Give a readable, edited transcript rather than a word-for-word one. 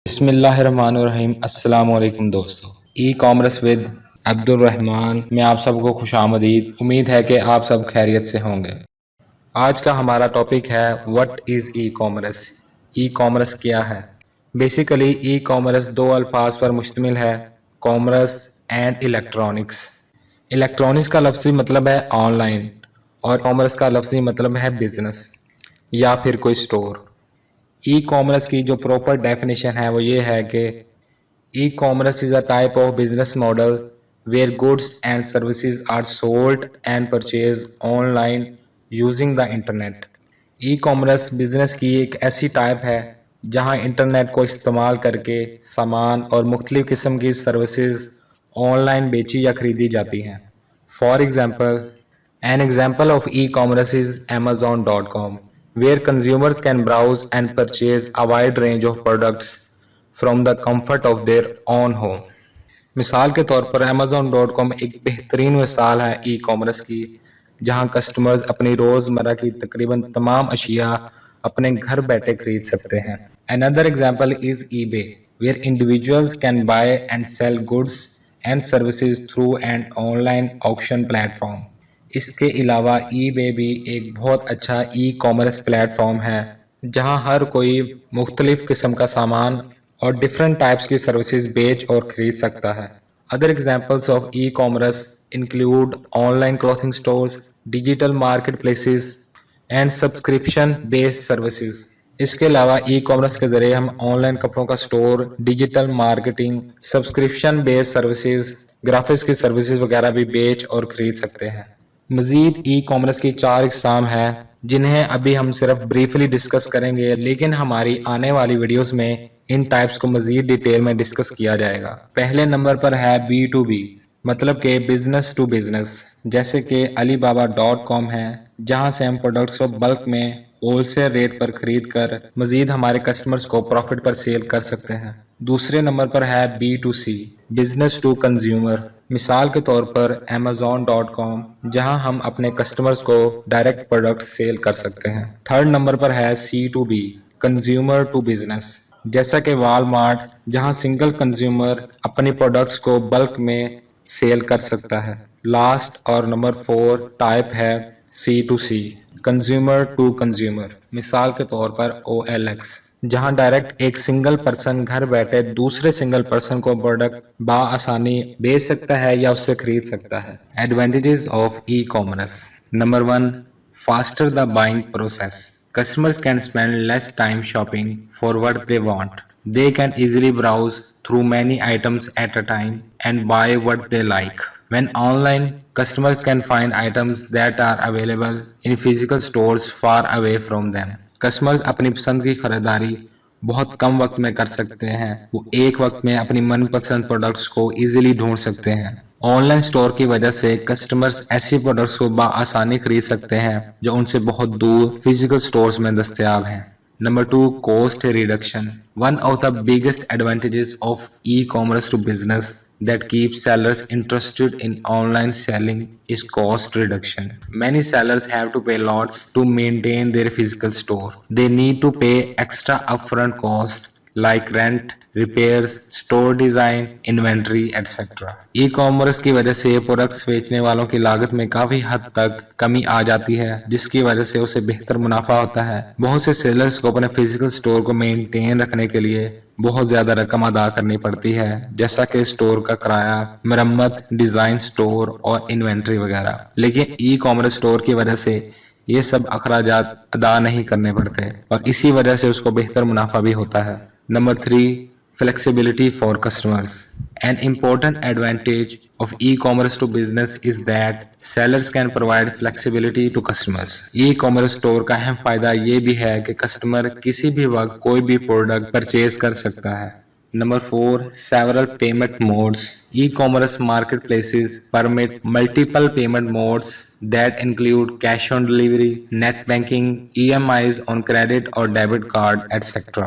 بسم اللہ الرحمن الرحیم۔ السلام علیکم دوستو، ای کامرس ود عبدالرحمان میں آپ سب کو خوش آمدید۔ امید ہے کہ آپ سب خیریت سے ہوں گے۔ آج کا ہمارا ٹاپک ہے what is e commerce. E commerce کیا ہے؟ بیسیکلی ای کامرس دو الفاظ پر مشتمل ہے، کامرس اینڈ الیکٹرانکس۔ الیکٹرانکس کا لفظی مطلب ہے آن لائن اور کامرس کا لفظی مطلب ہے بزنس یا پھر کوئی سٹور۔ ای کامرس کی جو پراپر ڈیفینیشن ہے وہ یہ ہے کہ e commerce is a type of business model where goods and services are sold and purchase online using the internet. E commerce business کی ایک ایسی ٹائپ ہے جہاں انٹرنیٹ کو استعمال کر کے سامان اور مختلف قسم کی سروسز آن لائن بیچی یا خریدی جاتی ہیں۔ For example, an example of e-commerce is Amazon.com, where consumers can browse and purchase a wide range of products from the comfort of their own home. مثال کے طور پر Amazon.com ایک بہترین مثال ہے ای کامرس کی، جہاں کسٹمرز اپنی روزمرہ کی تقریباً تمام اشیاء اپنے گھر بیٹھے خرید سکتے ہیں۔ Another example is eBay, where individuals can buy and sell goods and services through an online auction platform. اس کے علاوہ ای بے بھی ایک بہت اچھا ای کامرس پلیٹ فارم ہے جہاں ہر کوئی مختلف قسم کا سامان اور ڈیفرنٹ ٹائپس کی سروسز بیچ اور خرید سکتا ہے۔ Other examples of e commerce include online clothing stores, digital marketplaces and subscription based services. اس کے علاوہ ای کامرس کے ذریعے ہم آن لائن کپڑوں کا store, digital marketing, subscription based services, graphics کی سروسز وغیرہ بھی بیچ اور خرید سکتے ہیں۔ مزید ای کامرس کی 4 اقسام ہیں جنہیں ابھی ہم صرف بریفلی ڈسکس کریں گے، لیکن ہماری آنے والی ویڈیوز میں ان ٹائپس کو مزید ڈیٹیل میں ڈسکس کیا جائے گا۔ پہلے نمبر پر ہے B2B، مطلب کہ بزنس ٹو بزنس، جیسے کہ alibaba.com ہے جہاں سے ہم پروڈکٹس کو بلک میں ہول سیل ریٹ پر خرید کر مزید ہمارے کسٹمرز کو پروفٹ پر سیل کر سکتے ہیں۔ دوسرے نمبر پر ہے B2C، بزنس ٹو کنزیومر، مثال کے طور پر Amazon.com جہاں ہم اپنے کسٹمرز کو ڈائریکٹ پروڈکٹ سیل کر سکتے ہیں۔ تھرڈ نمبر پر ہے C2B، کنزیومر ٹو بزنس، جیسا کہ Walmart جہاں سنگل کنزیومر اپنی پروڈکٹس کو بلک میں سیل کر سکتا ہے۔ لاسٹ اور نمبر 4 ٹائپ ہے C2C، کنزیومر ٹو کنزیومر، مثال کے طور پر OLX جہاں ڈائریکٹ ایک سنگل پرسن گھر بیٹھے دوسرے سنگل پرسن کو پروڈکٹ بآسانی بیچ سکتا ہے یا اس سے خرید سکتا ہے۔ Advantages of e commerce. Number 1، faster the buying process. Customers can spend less time shopping for what they want. They can easily browse through many items at a time and buy what they like. When online, customers can find items that are available in physical stores far away from them. Customers اپنی پسند کی خریداری بہت کم وقت میں کر سکتے ہیں، وہ ایک وقت میں اپنی من پسند پروڈکٹس کو ایزیلی ڈھونڈ سکتے ہیں۔ آن لائن سٹور کی وجہ سے کسٹمرز ایسی پروڈکٹس کو بآسانی خرید سکتے ہیں جو ان سے بہت دور فزیکل سٹورز میں دستیاب ہیں۔ Number 2، cost reduction. One of the biggest advantages of e-commerce to business that keeps sellers interested in online selling is cost reduction. Many sellers have to pay lots to maintain their physical store. They need to pay extra upfront cost like rent, repairs, store design, inventory, etc. E commerce کی وجہ سے products بیچنے والوں کی لاگت میں کافی حد تک کمی آ جاتی ہے، جس کی وجہ سے اسے بہتر منافع ہوتا ہے۔ بہت سے سیلرز کو اپنے فزیکل سٹور کو مینٹین رکھنے کے لیے بہت زیادہ رقم ادا کرنی پڑتی ہے، جیسا کہ سٹور کا کرایہ، مرمت، ڈیزائن سٹور اور انوینٹری وغیرہ۔ لیکن ای کامرس سٹور کی وجہ سے یہ سب اخراجات ادا نہیں کرنے پڑتے اور اسی وجہ سے اس کو بہتر منافع بھی ہوتا ہے۔ Number 3، flexibility for customers. An important advantage of e-commerce to business is that sellers can provide flexibility to customers. E-commerce store کا اہم فائدہ یہ بھی ہے کہ کسٹمر کسی بھی وقت کوئی بھی پروڈکٹ پرچیز کر سکتا ہے۔ Number 4, several payment modes. E-commerce marketplaces permit multiple payment modes that include cash on delivery, net banking, EMIs on credit or debit card, etc.